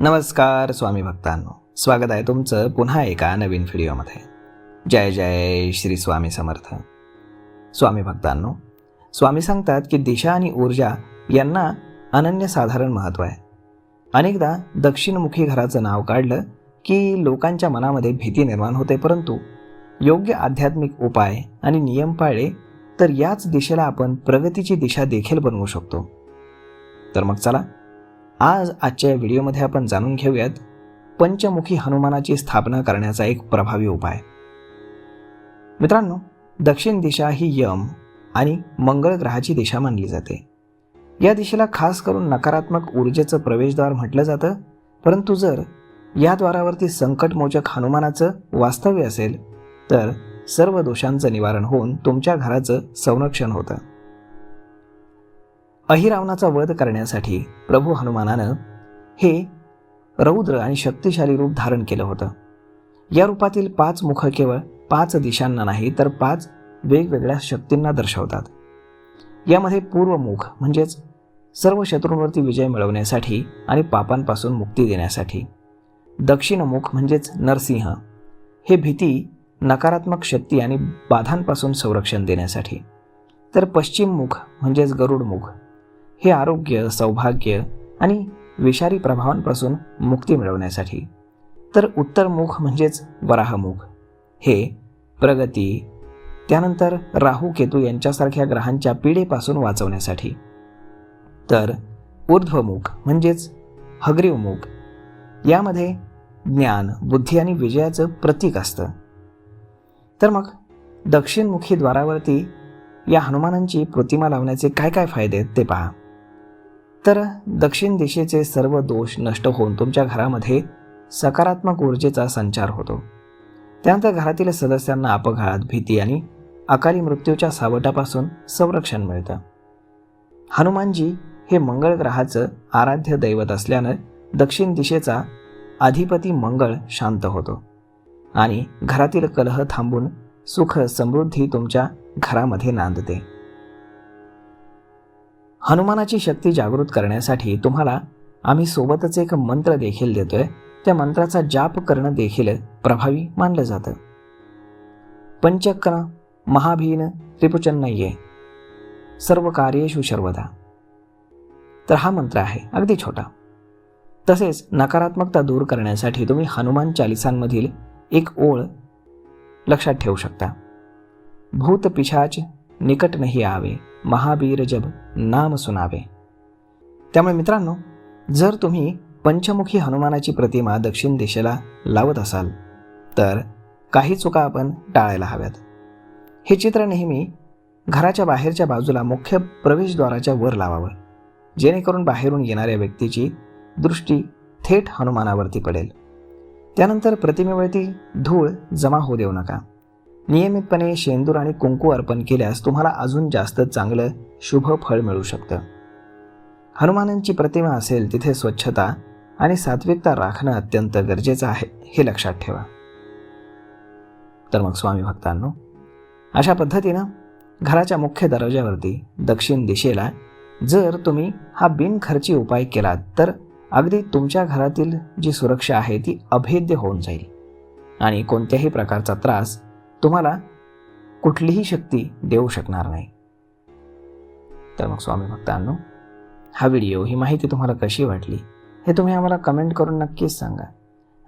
नमस्कार स्वामी भक्तांनो, स्वागत आहे तुमचं पुन्हा एका नवीन व्हिडिओमध्ये. जय जय श्री स्वामी समर्थ. स्वामी भक्तांनो, स्वामी सांगतात की दिशा आणि ऊर्जा यांना अनन्यसाधारण महत्त्व आहे. अनेकदा दक्षिणमुखी घराचं नाव काढलं की लोकांच्या मनामध्ये भीती निर्माण होते, परंतु योग्य आध्यात्मिक उपाय आणि नियम पाळले तर याच दिशेला आपण प्रगतीची दिशा देखील बनवू शकतो. तर मग चला आजच्या या व्हिडिओमध्ये आपण जाणून घेऊयात पंचमुखी हनुमानाची स्थापना करण्याचा एक प्रभावी उपाय. मित्रांनो, दक्षिण दिशा ही यम आणि मंगळ ग्रहाची दिशा मानली जाते. या दिशेला खास करून नकारात्मक ऊर्जेचं प्रवेशद्वार म्हटलं जातं, परंतु जर या द्वारावरती संकटमोचक हनुमानाचं वास्तव्य असेल तर सर्व दोषांचं निवारण होऊन तुमच्या घराचं संरक्षण होतं. अहिरावणाचा वध करण्यासाठी प्रभू हनुमानानं हे रौद्र आणि शक्तिशाली रूप धारण केलं होतं. या रूपातील 5 मुख केवळ 5 दिशांना नाही तर 5 वेगवेगळ्या शक्तींना दर्शवतात. यामध्ये पूर्वमुख म्हणजेच सर्व शत्रूंवरती विजय मिळवण्यासाठी आणि पापांपासून मुक्ती देण्यासाठी, दक्षिणमुख म्हणजेच नरसिंह हे भीती, नकारात्मक शक्ती आणि बाधांपासून संरक्षण देण्यासाठी, तर पश्चिममुख म्हणजेच गरुडमुख हे आरोग्य, सौभाग्य आणि विषारी प्रभावांपासून मुक्ती मिळवण्यासाठी, तर उत्तरमुख म्हणजेच वराहमुख हे प्रगती, त्यानंतर राहू केतू यांच्यासारख्या ग्रहांच्या पीडेपासून वाचवण्यासाठी, तर ऊर्ध्वमुख म्हणजेच हग्रीवमुख यामध्ये ज्ञान, बुद्धी आणि विजयाचं प्रतीक असतं. तर मग दक्षिणमुखी द्वारावरती या हनुमानांची प्रतिमा लावण्याचे काय काय फायदे आहेत ते पहा. तर दक्षिण दिशेचे सर्व दोष नष्ट होऊन तुमच्या घरामध्ये सकारात्मक ऊर्जेचा संचार होतो. त्यानंतर घरातील सदस्यांना अपघात, भीती आणि अकाली मृत्यूच्या सावटापासून संरक्षण मिळतं. हनुमानजी हे मंगळ ग्रहाचं आराध्य दैवत असल्यानं दक्षिण दिशेचा अधिपती मंगळ शांत होतो आणि घरातील कलह थांबून सुख समृद्धी तुमच्या घरामध्ये नांदते. हनुमानाची शक्ती जागृत करण्यासाठी तुम्हाला आम्ही सोबतच एक मंत्र देखील देतोय. त्या मंत्राचा जाप करणं देखील प्रभावी मानलं जातं. पंचक्र महाभीन त्रिपुचन्नये सर्व कार्येषु सर्वदा. तर हा मंत्र आहे अगदी छोटा. तसेच नकारात्मकता दूर करण्यासाठी तुम्ही हनुमान चालिसांमधील एक ओळ लक्षात ठेवू शकता. भूत पिशाच निकट नाही आवे, महावीर जब नाम सुनावे. त्यामुळे मित्रांनो, जर तुम्ही पंचमुखी हनुमानाची प्रतिमा दक्षिण दिशेला लावत असाल तर काही चुका आपण टाळायला हव्यात. हे चित्र नेहमी घराच्या बाहेरच्या बाजूला मुख्य प्रवेशद्वाराच्या वर लावावं, जेणेकरून बाहेरून येणाऱ्या व्यक्तीची दृष्टी थेट हनुमानावरती पडेल. त्यानंतर प्रतिमेवरती धूळ जमा होऊ देऊ नका. नियमितपणे शेंदूर आणि कुंकू अर्पण केल्यास तुम्हाला अजून जास्त चांगलं शुभ फळ मिळू शकतं. हनुमानांची प्रतिमा असेल तिथे स्वच्छता आणि सात्विकता राखणं अत्यंत गरजेचं आहे, हे लक्षात ठेवा. तर मग स्वामी भक्तांनो, अशा पद्धतीनं घराच्या मुख्य दरवाज्यावरती दक्षिण दिशेला जर तुम्ही हा बिनखर्ची उपाय केलात तर अगदी तुमच्या घरातील जी सुरक्षा आहे ती अभेद्य होऊन जाईल आणि कोणत्याही प्रकारचा त्रास तुम्हाला कुठलीही शक्ती देऊ शकणार नाही. तर मग स्वामी भक्तांनो, हा व्हिडिओ, ही माहिती तुम्हाला कशी वाटली हे तुम्ही आम्हाला कमेंट करून नक्कीच सांगा.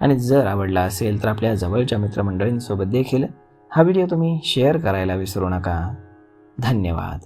आणि जर आवडला असेल तर आपल्या जवळच्या मित्रमंडळींसोबत देखील हा व्हिडिओ तुम्ही शेअर करायला विसरू नका. धन्यवाद.